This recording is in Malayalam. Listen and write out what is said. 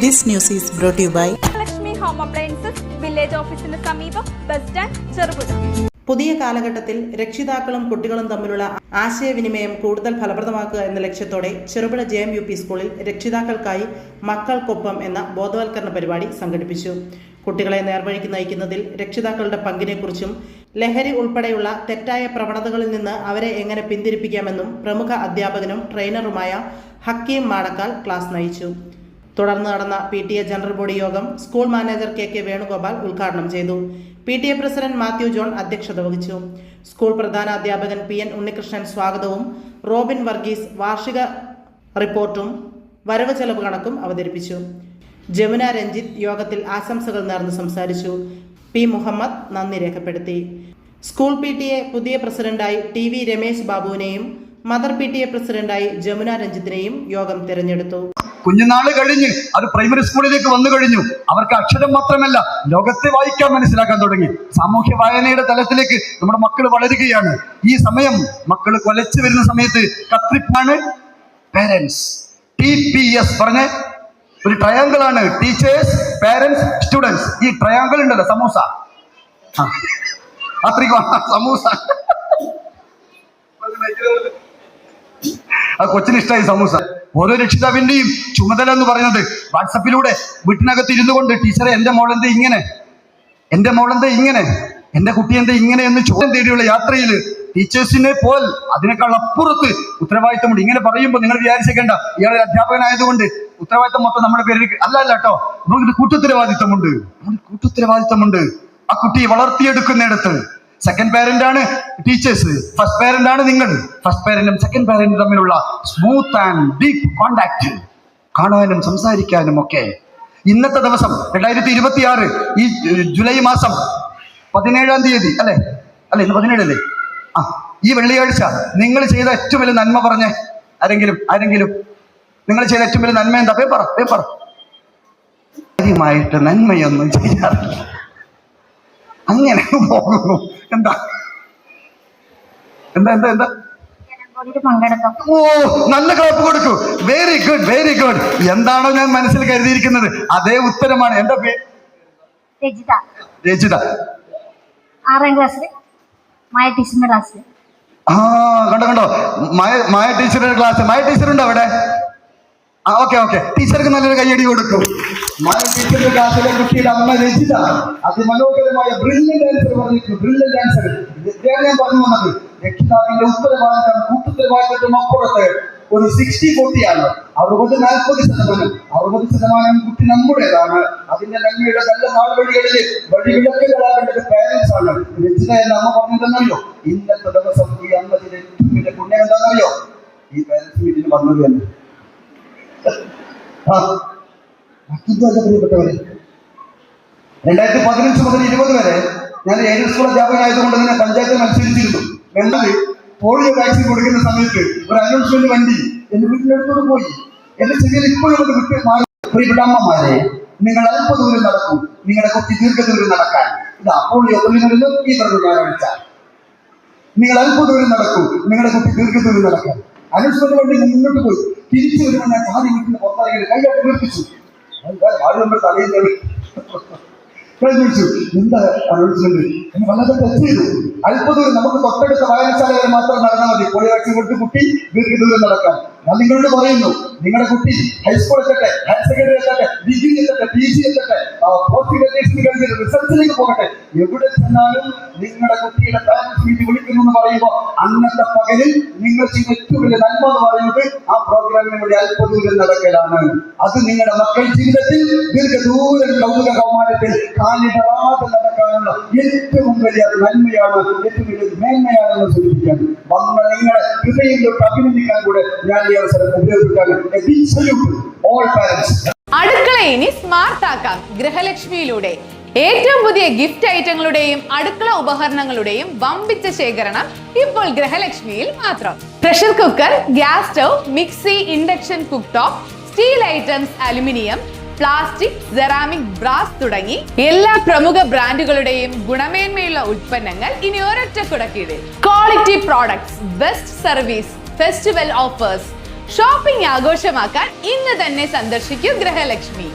This news is brought to you by Lakshmi Home Appliances, Village Office-ന് സമീപം, ബസ് സ്റ്റാൻഡ്, ചെറുപുഴ. പുതിയ കാലഘട്ടത്തിൽ രക്ഷിതാക്കളും കുട്ടികളും തമ്മിലുള്ള ആശയവിനിമയം കൂടുതൽ ഫലപ്രദമാക്കുക എന്ന ലക്ഷ്യത്തോടെ ചെറുപുഴ JMUP സ്കൂളിൽ രക്ഷിതാക്കൾക്കായി മക്കൾക്കൊപ്പം എന്ന ബോധവൽക്കരണ പരിപാടി സംഘടിപ്പിച്ചു. കുട്ടികളെ നേർവഴിക്ക് നയിക്കുന്നതിൽ രക്ഷിതാക്കളുടെ പങ്കിനെക്കുറിച്ചും ലഹരി ഉൾപ്പെടെയുള്ള തെറ്റായ പ്രവണതകളിൽ നിന്ന് അവരെ എങ്ങനെ പിന്തിരിപ്പിക്കാമെന്നും പ്രമുഖ അധ്യാപകനും ട്രെയിനറുമായ ഹക്കീം മാടക്കാൽ ക്ലാസ് നയിച്ചു. തുടർന്ന് നടന്ന PTA ജനറൽ ബോഡി യോഗം സ്കൂൾ മാനേജർ KK വേണുഗോപാൽ ഉദ്ഘാടനം ചെയ്തു. PTA പ്രസിഡന്റ് മാത്യു ജോൺ അധ്യക്ഷത വഹിച്ചു. സ്കൂൾ പ്രധാന അധ്യാപകൻ PN ഉണ്ണികൃഷ്ണൻ സ്വാഗതവും റോബിൻ വർഗീസ് വാർഷിക റിപ്പോർട്ടും വരവ് ചെലവ് കണക്കും അവതരിപ്പിച്ചു. ജമുന രഞ്ജിത്ത് യോഗത്തിൽ ആശംസകൾ നേർന്ന് സംസാരിച്ചു. P മുഹമ്മദ് നന്ദി രേഖപ്പെടുത്തി. സ്കൂൾ PTA പുതിയ പ്രസിഡന്റായി TV രമേശ് ബാബുവിനെയും മദർ PTA പ്രസിഡന്റായി ജമുന രഞ്ജിത്തിനെയും യോഗം തിരഞ്ഞെടുത്തു. കുഞ്ഞുനാള് കഴിഞ്ഞ് അത് പ്രൈമറി സ്കൂളിലേക്ക് വന്നു കഴിഞ്ഞു. അവർക്ക് അക്ഷരം മാത്രമല്ല, ലോകത്തെ വായിക്കാൻ മനസ്സിലാക്കാൻ തുടങ്ങി. സാമൂഹ്യ വായനയുടെ തലത്തിലേക്ക് നമ്മുടെ മക്കൾ വളരുകയാണ്. ഈ സമയം മക്കൾ കൊലച്ചു വരുന്ന സമയത്ത് കത്രിപ്പാണ് പേരൻസ്. TPS പറഞ്ഞ ഒരു ട്രയാങ്കിൾ ആണ്. Teachers, parents, students. ഈ ട്രയാങ്കിൾ ഉണ്ടല്ലോ, സമൂസ, സമൂസ ആ കൊച്ചിന് ഇഷ്ടമായി സമൂസ. ഓരോ രക്ഷിതാവിന്റെയും ചുമതല എന്ന് പറയുന്നത് വാട്സപ്പിലൂടെ വീട്ടിനകത്ത് ഇരുന്നു കൊണ്ട് ടീച്ചറെ എന്റെ മോളെന്താ ഇങ്ങനെ, എന്റെ മോളെന്താ ഇങ്ങനെ, എന്റെ കുട്ടി എന്താ ഇങ്ങനെ എന്ന് ചോദ്യം തേടിയുള്ള യാത്രയിൽ ടീച്ചേഴ്സിനെ പോൽ അതിനേക്കാൾ അപ്പുറത്ത് ഉത്തരവാദിത്തമുണ്ട്. ഇങ്ങനെ പറയുമ്പോൾ നിങ്ങൾ വിചാരിച്ചേക്കേണ്ട ഇയാളെ അധ്യാപകനായതുകൊണ്ട് ഉത്തരവാദിത്തം മൊത്തം നമ്മുടെ പേരിൽ അല്ല കേട്ടോ. നമുക്ക് കൂട്ടുത്തരവാദിത്തമുണ്ട്, കൂട്ടുത്തരവാദിത്തമുണ്ട്. ആ കുട്ടിയെ വളർത്തിയെടുക്കുന്നിടത്ത് സെക്കൻഡ് പാരന്റ് ആണ് ടീച്ചേഴ്സ്, ഫസ്റ്റ് പാരന്റ് ആണ് നിങ്ങൾ. ഫസ്റ്റ് പാരന്റും സെക്കൻഡ് പാരന്റും തമ്മിലുള്ള സ്മൂത്ത് ആൻഡ് ഡീപ്പ് കോണ്ടാക്ട്, കാണാനും സംസാരിക്കാനും ഒക്കെ. ഇന്നത്തെ ദിവസം 2026 ഈ ജൂലൈ മാസം 17-ാം തീയതി അല്ലേ, ഇന്ന് 17 അല്ലേ? ഈ വെള്ളിയാഴ്ച നിങ്ങൾ ചെയ്ത ഏറ്റവും വലിയ നന്മ പറഞ്ഞേ. ആരെങ്കിലും നിങ്ങൾ ചെയ്ത ഏറ്റവും വലിയ നന്മ എന്താ? പേപ്പർ കാര്യമായിട്ട് നന്മയൊന്നും ചെയ്യാറില്ല, അങ്ങനെ പോകുന്നു. എന്താ ഓ, നല്ല ക്ലാപ്പ് കൊടുക്കൂ. Very good. എന്താണോ ഞാൻ മനസ്സിൽ കരുതിയിരിക്കുന്നത് അതേ ഉത്തരമാണ്. എന്താ പേര്? രജിത. 6ാം ക്ലാസ്സിൽ മായ ടീച്ചറിന്റെ ക്ലാസ്സിൽ. കണ്ടോ മായ ടീച്ചറുടെ ക്ലാസ്. മായ ടീച്ചർ ഉണ്ടോ അവിടെ? ഓക്കെ. ടീച്ചർക്ക് നല്ലൊരു കയ്യടി കൊടുക്കും. മായ ടീച്ചറുടെ ക്ലാസ്സിലെ കുട്ടിയുടെ അമ്മ രജിത അതിമനോഹരമായ ബ്രില്യന്റ് ആൻസർ പറഞ്ഞിട്ടുണ്ട്. ബ്രില്യന്റ് ആൻസർ ഞാൻ പറഞ്ഞു വന്നത് രക്ഷിതാവിന്റെ ഉത്തരവാദിത്തം, കൂട്ടുത്തരവാദിത്തം അപ്പുറത്ത് ഒരു 60-40 ആണ്. 60-40%. 60% കുട്ടി നമ്മുടേതാണ്. അതിന്റെ നന്മയുടെ നല്ല നാൾവഴികളിൽ വഴിവിളക്കുകളാകേണ്ടത് പാരന്റ്സ് ആണ്. രചന എന്ന അമ്മ പറഞ്ഞതെന്നറിയോ? ഇന്നത്തെ ദിവസം ഈ അമ്മയുടെ ഏറ്റവും വലിയ പുണ്യം എന്താണെന്നറിയോ? ഈ പാരന്റ്സ് മീറ്റിന് വന്നത് തന്നെ. പ്രിയപ്പെട്ടവരെ, 2015 മുതൽ 20 വരെ ഞാൻ എയ്ഡഡ് സ്കൂൾ അധ്യാപകനായതുകൊണ്ട് തന്നെ പഞ്ചായത്തിൽ മത്സരിച്ചിരുന്നു. എന്നത് പോളിയോ വാക്സിൻ കൊടുക്കുന്ന സമയത്ത് ഒരു അനൗൺസ്മെന്റ് വണ്ടി എന്റെ വീട്ടിനടുത്തോട് പോയി. എന്റെ ചെറിയ ഇപ്പോഴും അത് വിട്ട് മാറി. പ്രിയപ്പെട്ട അമ്മമാരെ, നിങ്ങൾ അല്പദൂരം നടക്കൂ, നിങ്ങളുടെ കുട്ടി ദീർഘദൂരം നടക്കാൻ. ഇതാ പോളിയോ കൊല്ലുന്നതിലും ഈ പറഞ്ഞു ഞായറാഴ്ച. നിങ്ങൾ അല്പദൂരം നടക്കൂ, നിങ്ങളുടെ കുട്ടി ദീർഘദൂരം നടക്കാൻ. അനൗൺസ്മെന്റ് വണ്ടി മുന്നോട്ട് പോയി. തിരിച്ചു വരുമ്പോൾ ഞാൻ ആദ്യം വീട്ടിൽ പുറത്തിറങ്ങി കൈകാട്ട് വീർപ്പിച്ചു. നമ്മൾ തലയിൽ കഴിച്ചു. എന്താ അനൗൺസ്മെന്റ്? വളരെ ടച്ച് ചെയ്തു. അല്പദൂരം നമുക്ക് തൊട്ടടുത്ത വായനശാലകൾ മാത്രം നടന്നാൽ മതി. പോളിയോ വാക്സിൻ കൊടുത്ത് കുട്ടി ദീർഘദൂരം നടക്കാൻ. ഞാൻ നിങ്ങളോട് പറയുന്നു, നിങ്ങളുടെ കുട്ടി ഹൈസ്കൂൾ എത്തട്ടെ, ഹയർ സെക്കൻഡറി എത്തട്ടെ, ഡിഗ്രി എത്തട്ടെ, PG എത്തട്ടെ, പോസ്റ്റ് ഗ്രാജുവേഷൻ കഴിഞ്ഞ് റിസർച്ചിലേക്ക് പോകട്ടെ, എവിടെ ചെന്നാലും നിങ്ങളുടെ കുട്ടിയുടെ പാരന്റ്സ് മീറ്റ് വിളിക്കുന്നു എന്ന് പറയുമ്പോൾ അന്നത്തെ പകലിൽ നിങ്ങൾ ചെയ്യുന്ന ഏറ്റവും വലിയ നന്മ എന്ന് പറയുന്നത് ആ പ്രോഗ്രാമിന് വേണ്ടി അല്പദൂരം നടക്കലാണ്. അത് നിങ്ങളുടെ മക്കൾ ജീവിതത്തിൽ ദീർഘദൂരം കൗതുക കൗമാരത്തിൽ കാലിടറാതെ നടക്കാനുള്ള ഏറ്റവും വലിയ നന്മയാണ്, ഏറ്റവും വലിയ മേന്മയാണെന്ന് സൂചിപ്പിക്കാൻ വന്ന നിങ്ങളെ ഹൃദയം തൊട്ട് അഭിനന്ദിക്കാൻ കൂടെ ഞാൻ ഈ അവസരം ഉപയോഗിക്കാൻ. അടുക്കള ഇനി സ്മാർട്ട് ആക്കാം ഗൃഹലക്ഷ്മിയിലൂടെ. ഏറ്റവും പുതിയ ഗിഫ്റ്റ് ഐറ്റങ്ങളുടെയും അടുക്കള ഉപകരണങ്ങളുടെയും വമ്പിച്ച ശേഖരണം ഇപ്പോൾ ഗൃഹലക്ഷ്മിയിൽ മാത്രം. Pressure cooker, gas stove, mixie, induction cook top, steel items, aluminium, plastic, ceramic, brass തുടങ്ങി എല്ലാ പ്രമുഖ ബ്രാൻഡുകളുടെയും ഗുണമേന്മയുള്ള ഉൽപ്പന്നങ്ങൾ ഇനി ഒരൊറ്റ കുടക്കീഴിൽ. Quality products, best service, festival offers. Shopping ആഘോഷമാക്കാൻ ഇന്ന് തന്നെ സന്ദർശിക്കൂ ഗൃഹലക്ഷ്മി.